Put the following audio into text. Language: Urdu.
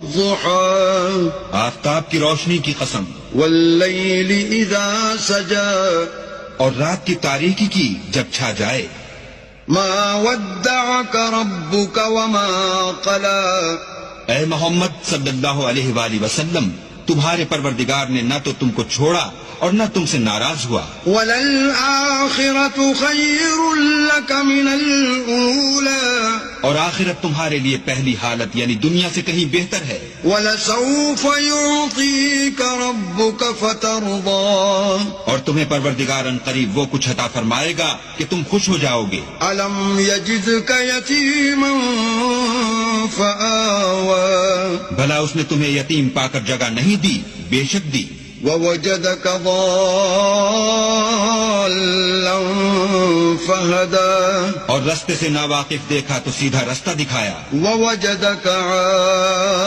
والضحى آفتاب کی روشنی کی قسم، والليل إذا سجى اور رات کی تاریکی کی جب چھا جائے. ما ودعك ربك وما قلى اے محمد صلی اللہ علیہ وآلہ وسلم، تمہارے پروردگار نے نہ تو تم کو چھوڑا اور نہ تم سے ناراض ہوا. وَلَلْآخِرَةُ خَيْرٌ لَكَ مِنَ الْأُولَى اور آخرت تمہارے لیے پہلی حالت یعنی دنیا سے کہیں بہتر ہے. وَلَسَوْفَ يُعْطِيكَ رَبُّكَ فَتَرْضَى اور تمہیں پروردگار ان قریب وہ کچھ عطا فرمائے گا کہ تم خوش ہو جاؤ گے. أَلَمْ يَجِدْكَ يَتِيمًا فَآوَى بھلا اس نے تمہیں یتیم پا کر جگہ نہیں دی؟ بے شک دی. وَوَجَدَكَ ضَالًّا فَهَدَى اور رستے سے ناواقف دیکھا تو سیدھا رستہ دکھایا. وَوَجَدَكَ